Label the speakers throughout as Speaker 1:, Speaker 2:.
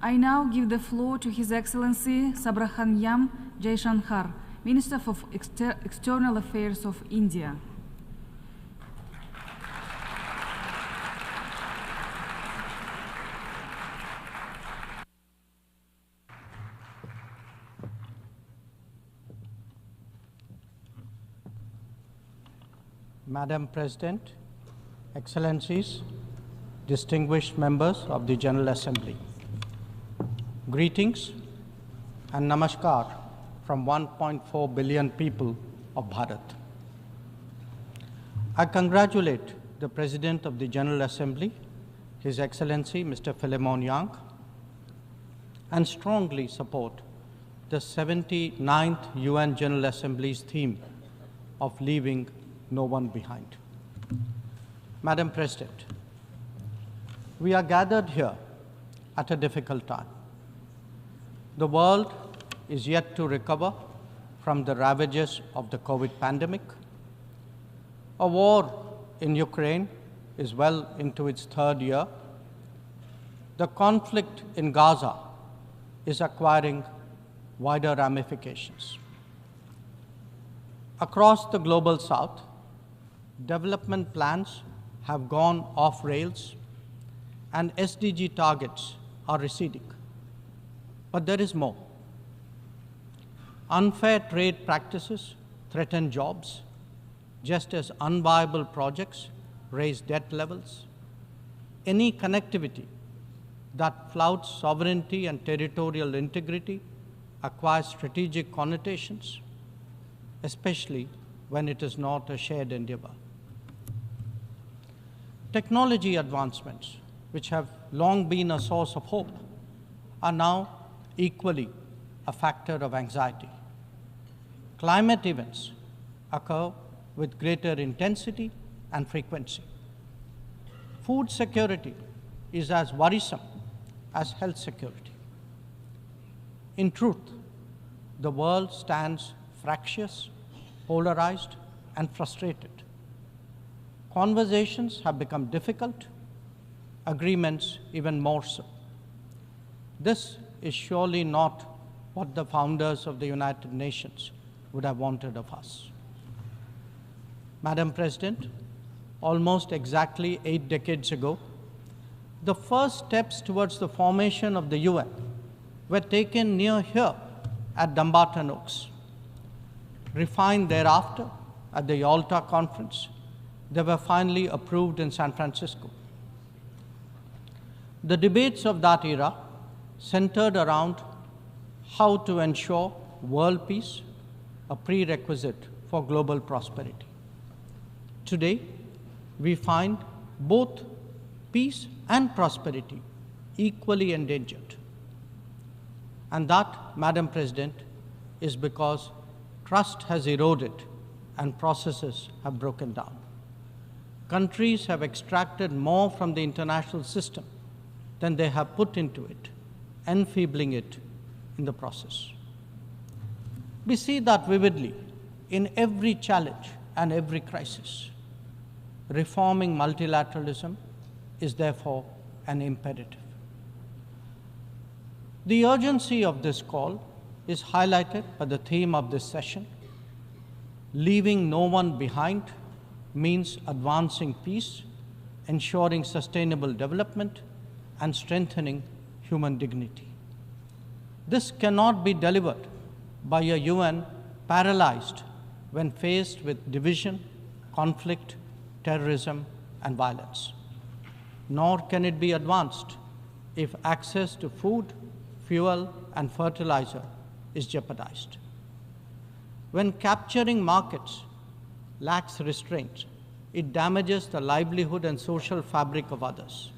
Speaker 1: I now give the floor to His Excellency Sabrahmanyam Jaishankar, Minister of External Affairs of India.
Speaker 2: Madam President, Excellencies, distinguished members of the General Assembly, greetings and namaskar from 1.4 billion people of Bharat. I congratulate the President of the General Assembly, His Excellency Mr. Philemon Yang, and strongly support the 79th UN General Assembly's theme of leaving no one behind. Madam President, we are gathered here at a difficult time. The world is yet to recover from the ravages of the COVID pandemic. A war in Ukraine is well into its third year. The conflict in Gaza is acquiring wider ramifications. Across the global south, development plans have gone off rails and SDG targets are receding. But there is more. Unfair trade practices threaten jobs, just as unviable projects raise debt levels. Any connectivity that flouts sovereignty and territorial integrity acquires strategic connotations, especially when it is not a shared endeavor. Technology advancements, which have long been a source of hope, are now equally a factor of anxiety. Climate events occur with greater intensity and frequency. Food security is as worrisome as health security. In truth, the world stands fractious, polarized, and frustrated. Conversations have become difficult, agreements even more so. This is surely not what the founders of the United Nations would have wanted of us. Madam President, almost exactly 8 decades ago, the first steps towards the formation of the UN were taken near here at Dumbarton Oaks. Refined thereafter at the Yalta Conference, they were finally approved in San Francisco. The debates of that era centered around how to ensure world peace, a prerequisite for global prosperity. Today, we find both peace and prosperity equally endangered. And that, Madam President, is because trust has eroded and processes have broken down. Countries have extracted more from the international system than they have put into it, enfeebling it in the process. We see that vividly in every challenge and every crisis. Reforming multilateralism is therefore an imperative. The urgency of this call is highlighted by the theme of this session. Leaving no one behind means advancing peace, ensuring sustainable development, and strengthening human dignity. This cannot be delivered by a UN paralyzed when faced with division, conflict, terrorism, and violence. Nor can it be advanced if access to food, fuel, and fertilizer is jeopardized. When capturing markets lacks restraint, it damages the livelihood and social fabric of others.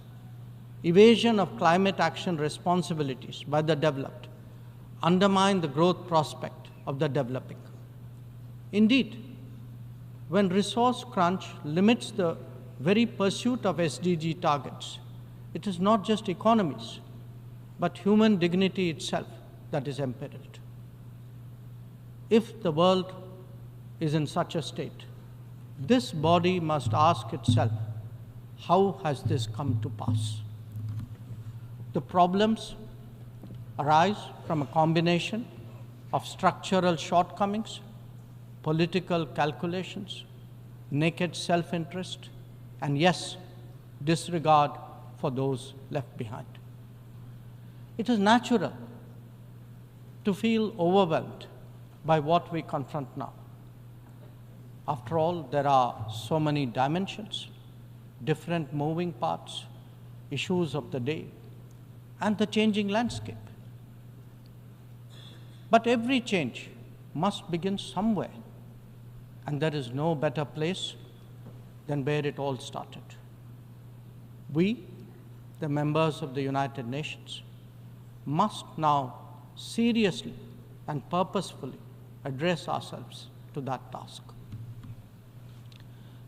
Speaker 2: Evasion of climate action responsibilities by the developed undermine the growth prospect of the developing. Indeed, when resource crunch limits the very pursuit of SDG targets, it is not just economies, but human dignity itself that is imperiled. If the world is in such a state, this body must ask itself, how has this come to pass? The problems arise from a combination of structural shortcomings, political calculations, naked self-interest, and yes, disregard for those left behind. It is natural to feel overwhelmed by what we confront now. After all, there are so many dimensions, different moving parts, issues of the day, and the changing landscape. But every change must begin somewhere, and there is no better place than where it all started. We, the members of the United Nations, must now seriously and purposefully address ourselves to that task.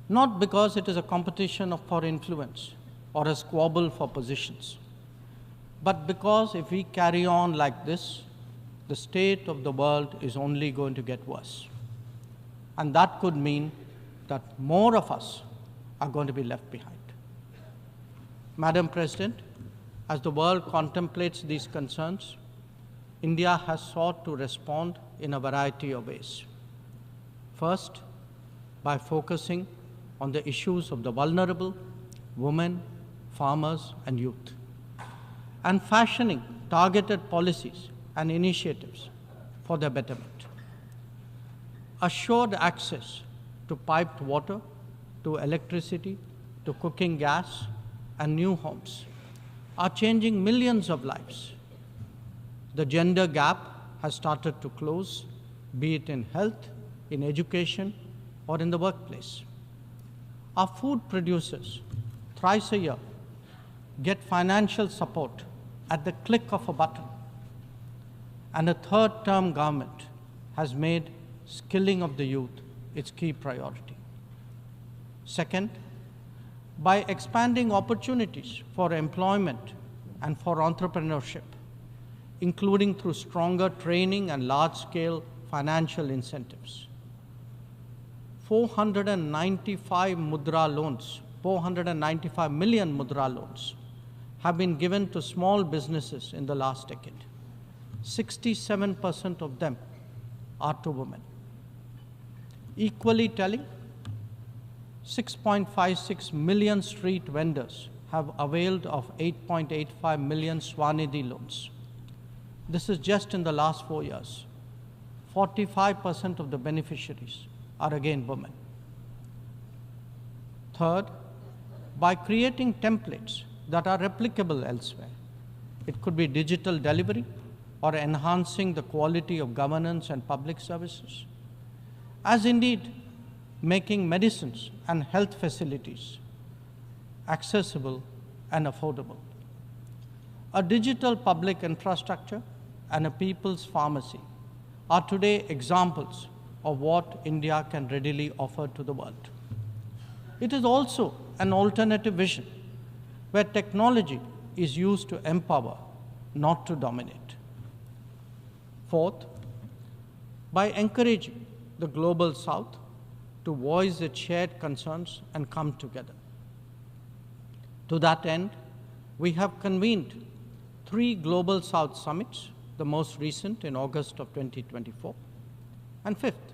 Speaker 2: Not because it is a competition for influence or a squabble for positions, but because if we carry on like this, the state of the world is only going to get worse. And that could mean that more of us are going to be left behind. Madam President, as the world contemplates these concerns, India has sought to respond in a variety of ways. First, by focusing on the issues of the vulnerable, women, farmers, and youth, and fashioning targeted policies and initiatives for their betterment. Assured access to piped water, to electricity, to cooking gas, and new homes are changing millions of lives. The gender gap has started to close, be it in health, in education, or in the workplace. Our food producers, thrice a year, get financial support at the click of a button. And a third-term government has made skilling of the youth its key priority. Second, by expanding opportunities for employment and for entrepreneurship, including through stronger training and large-scale financial incentives. 495 mudra loans, 495 million mudra loans have been given to small businesses in the last decade. 67% of them are to women. Equally telling, 6.56 million street vendors have availed of 8.85 million Swanidhi loans. This is just in the last 4 years. 45% of the beneficiaries are again women. Third, by creating templates that are replicable elsewhere. It could be digital delivery or enhancing the quality of governance and public services, as indeed making medicines and health facilities accessible and affordable. A digital public infrastructure and a people's pharmacy are today examples of what India can readily offer to the world. It is also an alternative vision where technology is used to empower, not to dominate. Fourth, by encouraging the Global South to voice its shared concerns and come together. To that end, we have convened 3 Global South summits, the most recent in August of 2024. And fifth,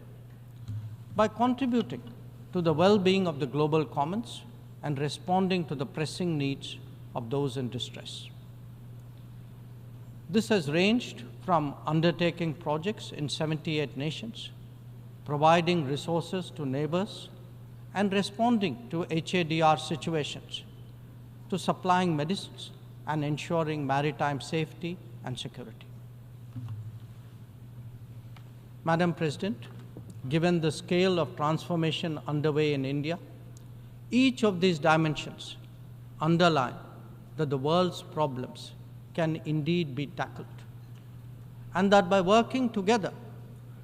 Speaker 2: by contributing to the well-being of the global commons and responding to the pressing needs of those in distress. This has ranged from undertaking projects in 78 nations, providing resources to neighbors, and responding to HADR situations, to supplying medicines and ensuring maritime safety and security. Madam President, given the scale of transformation underway in India, each of these dimensions underline that the world's problems can indeed be tackled, and that by working together,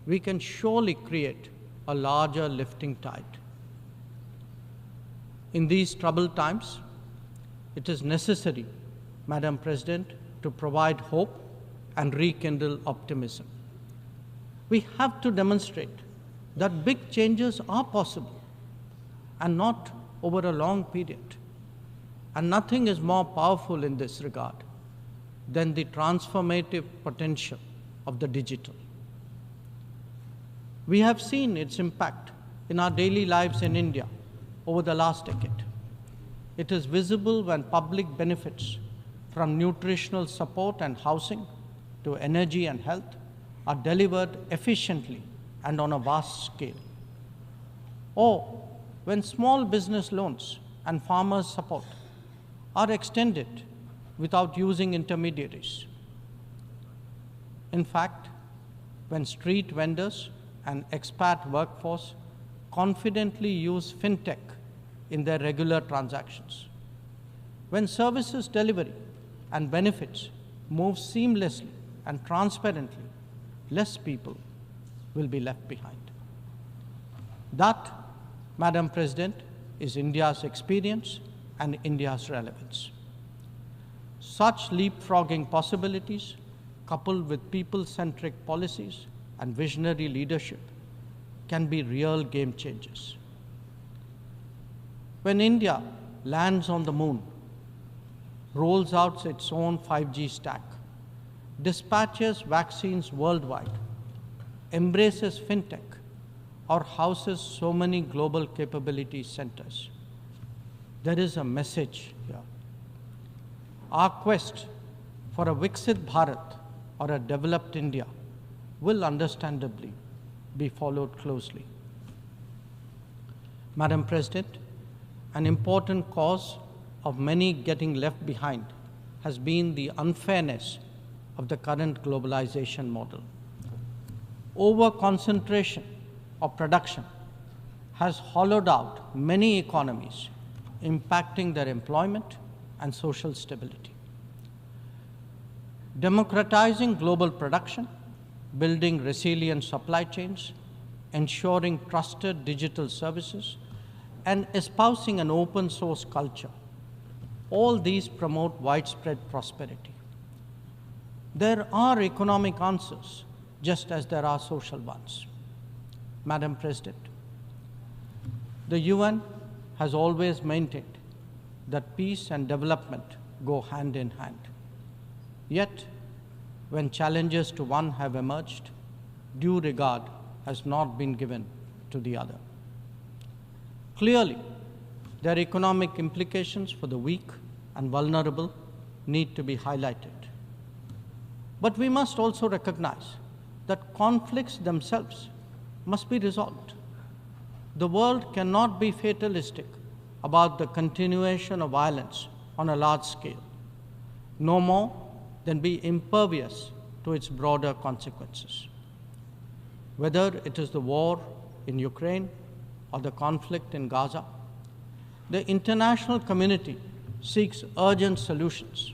Speaker 2: we can surely create a larger lifting tide. In these troubled times, it is necessary, Madam President, to provide hope and rekindle optimism. We have to demonstrate that big changes are possible and not over a long period. And nothing is more powerful in this regard than the transformative potential of the digital. We have seen its impact in our daily lives in India over the last decade. It is visible when public benefits from nutritional support and housing to energy and health are delivered efficiently and on a vast scale. Or when small business loans and farmers' support are extended without using intermediaries. In fact, when street vendors and expat workforce confidently use fintech in their regular transactions, when services delivery and benefits move seamlessly and transparently, less people will be left behind. That, Madam President, is India's experience and India's relevance. Such leapfrogging possibilities, coupled with people-centric policies and visionary leadership, can be real game changers. When India lands on the moon, rolls out its own 5G stack, dispatches vaccines worldwide, embraces fintech, or houses so many global capability centers, there is a message here. Our quest for a Viksit Bharat or a developed India will understandably be followed closely. Madam President, an important cause of many getting left behind has been the unfairness of the current globalization model. Over-concentration of production has hollowed out many economies, impacting their employment and social stability. Democratizing global production, building resilient supply chains, ensuring trusted digital services, and espousing an open source culture, all these promote widespread prosperity. There are economic answers, just as there are social ones. Madam President, the UN has always maintained that peace and development go hand in hand. Yet, when challenges to one have emerged, due regard has not been given to the other. Clearly, their economic implications for the weak and vulnerable need to be highlighted. But we must also recognize that conflicts themselves must be resolved. The world cannot be fatalistic about the continuation of violence on a large scale, no more than be impervious to its broader consequences. Whether it is the war in Ukraine or the conflict in Gaza, the international community seeks urgent solutions.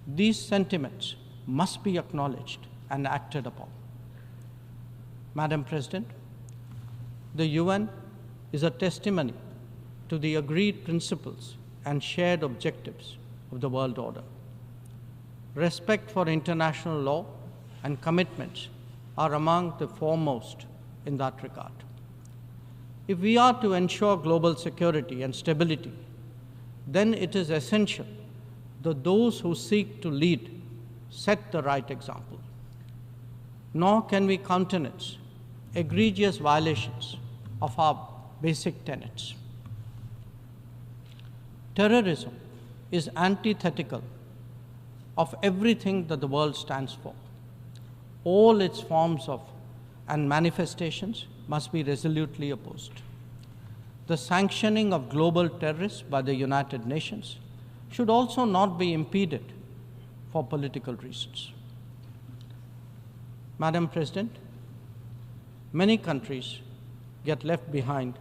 Speaker 2: These sentiments must be acknowledged and acted upon. Madam President, the UN is a testimony to the agreed principles and shared objectives of the world order. Respect for international law and commitments are among the foremost in that regard. If we are to ensure global security and stability, then it is essential that those who seek to lead set the right example. Nor can we countenance egregious violations of our basic tenets. Terrorism is antithetical of everything that the world stands for. All its forms of and manifestations must be resolutely opposed. The sanctioning of global terrorists by the United Nations should also not be impeded for political reasons. Madam President, many countries get left behind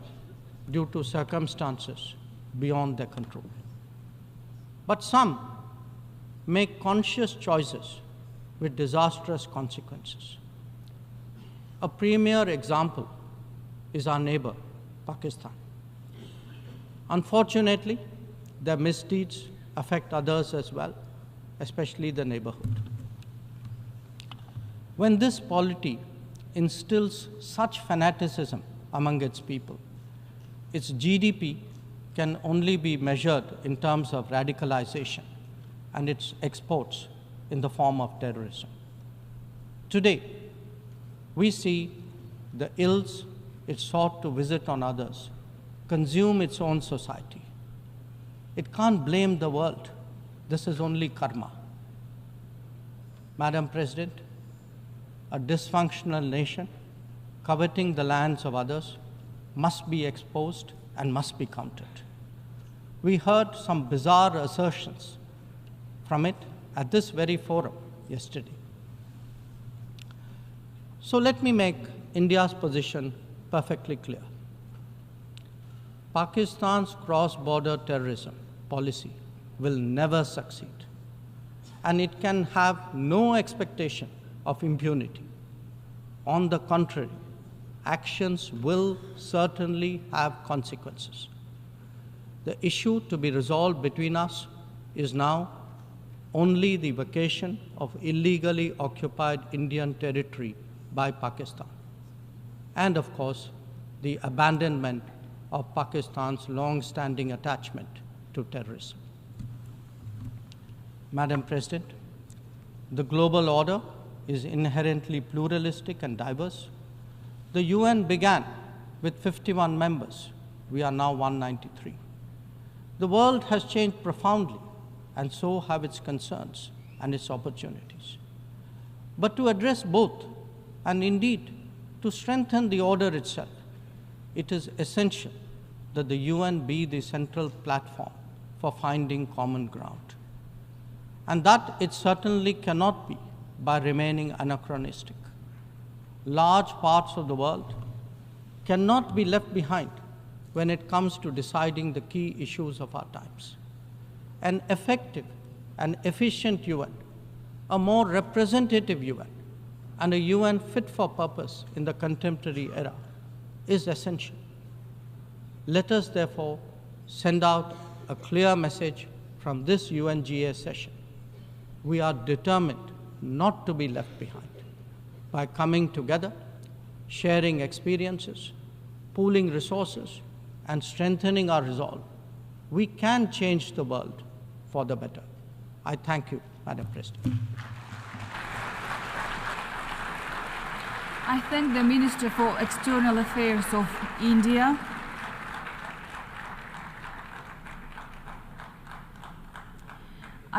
Speaker 2: due to circumstances beyond their control. But some make conscious choices with disastrous consequences. A premier example is our neighbor, Pakistan. Unfortunately, their misdeeds affect others as well, especially the neighborhood. When this polity instills such fanaticism among its people, its GDP can only be measured in terms of radicalization, and its exports in the form of terrorism. Today, we see the ills it sought to visit on others consume its own society. It can't blame the world. This is only karma. Madam President, a dysfunctional nation coveting the lands of others must be exposed and must be countered. We heard some bizarre assertions from it at this very forum yesterday. So let me make India's position perfectly clear. Pakistan's cross-border terrorism policy will never succeed, and it can have no expectation of impunity. On the contrary, actions will certainly have consequences. The issue to be resolved between us is now only the vacation of illegally occupied Indian territory by Pakistan, and of course, the abandonment of Pakistan's long-standing attachment to terrorism. Madam President, the global order is inherently pluralistic and diverse. The UN began with 51 members. We are now 193. The world has changed profoundly, and so have its concerns and its opportunities. But to address both, and indeed to strengthen the order itself, it is essential that the UN be the central platform for finding common ground. And that it certainly cannot be by remaining anachronistic. Large parts of the world cannot be left behind when it comes to deciding the key issues of our times. An effective and efficient UN, a more representative UN, and a UN fit for purpose in the contemporary era is essential. Let us therefore send out a clear message from this UNGA session. We are determined not to be left behind. By coming together, sharing experiences, pooling resources, and strengthening our resolve, we can change the world for the better. I thank you, Madam President.
Speaker 1: I thank the Minister for External Affairs of India,